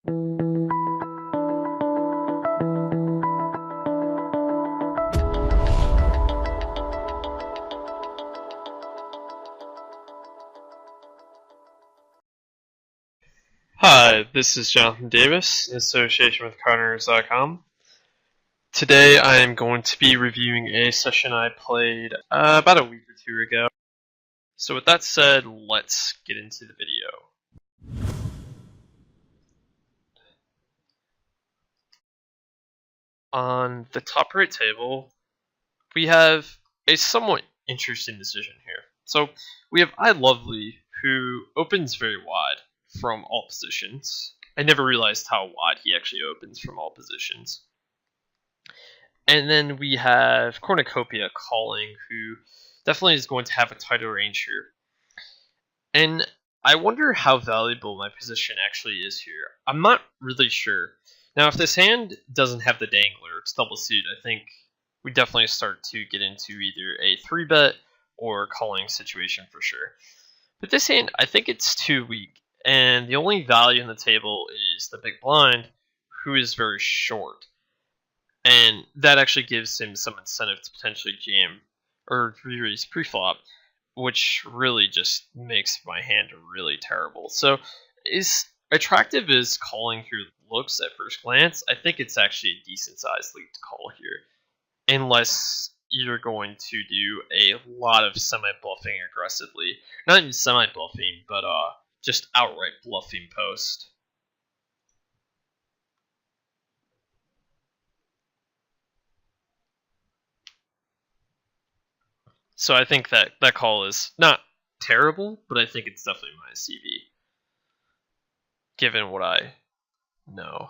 Hi, this is Jonathan Davis in association with CardRunners.com. Today I am going to be reviewing a session I played about a week or two ago. So with that said, let's get into the video. On the top right table, we have a somewhat interesting decision here. So we have iLovely, who opens very wide from all positions. I never realized how wide he actually opens from all positions. And then we have Cornucopia calling, who definitely is going to have a tighter range here. And I wonder how valuable my position actually is here. I'm not really sure. Now, if this hand doesn't have the dangler, it's double suit, I think we definitely start to get into either a 3-bet or calling situation for sure. But this hand, I think it's too weak. And the only value in the table is the big blind, who is very short. And that actually gives him some incentive to potentially jam or re-raise pre-flop, which really just makes my hand really terrible. So, as attractive as calling here looks at first glance, I think it's actually a decent sized lead to call here. Unless you're going to do a lot of semi-bluffing aggressively. Not even semi-bluffing, but just outright bluffing post. So I think that call is not terrible, but I think it's definitely my CV, given what I know.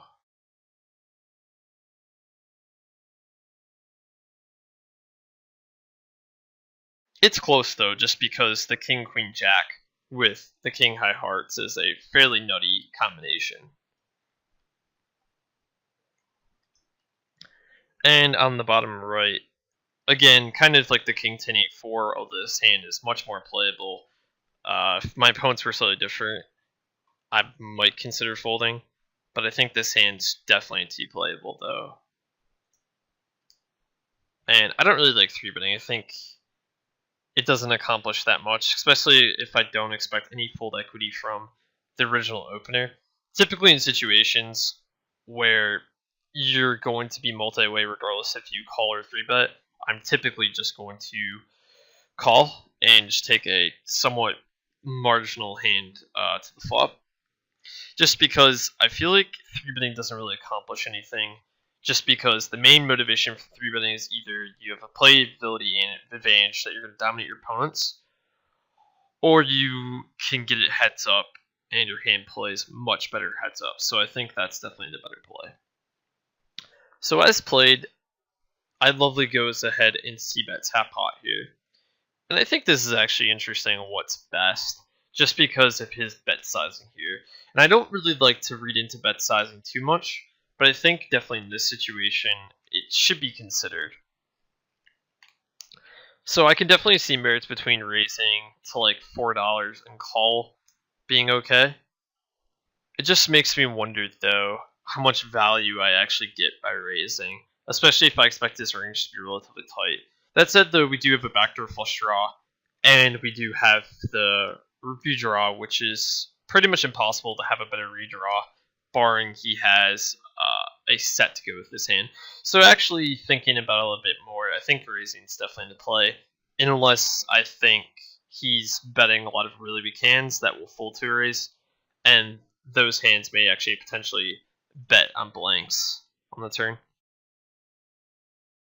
It's close though, just because the king queen jack with the king high hearts is a fairly nutty combination. And on the bottom right, again, kind of like the king 10-8-4, although this hand is much more playable. If my opponents were slightly different, I might consider folding, but I think this hand's definitely too playable though. And I don't really like 3-betting. I think it doesn't accomplish that much, especially if I don't expect any fold equity from the original opener. Typically in situations where you're going to be multi-way regardless if you call or 3-bet, I'm typically just going to call and just take a somewhat marginal hand to the flop. Just because I feel like 3-betting doesn't really accomplish anything. Just because the main motivation for 3-betting is either you have a playability and advantage that you're going to dominate your opponents, or you can get it heads up and your hand plays much better heads up. So I think that's definitely the better play. So as played, iLovely goes ahead and c-bets half pot here. And I think this is actually interesting on what's best, just because of his bet sizing here. And I don't really like to read into bet sizing too much, but I think definitely in this situation, it should be considered. So I can definitely see merits between raising to like $4 and call being okay. It just makes me wonder, though, how much value I actually get by raising, especially if I expect this range to be relatively tight. That said, though, we do have a backdoor flush draw, and we do have the redraw, which is pretty much impossible to have a better redraw, barring he has a set to go with this hand. So actually thinking about it a little bit more, I think raising is definitely into play, unless I think he's betting a lot of really weak hands that will fold to a raise, and those hands may actually potentially bet on blanks on the turn.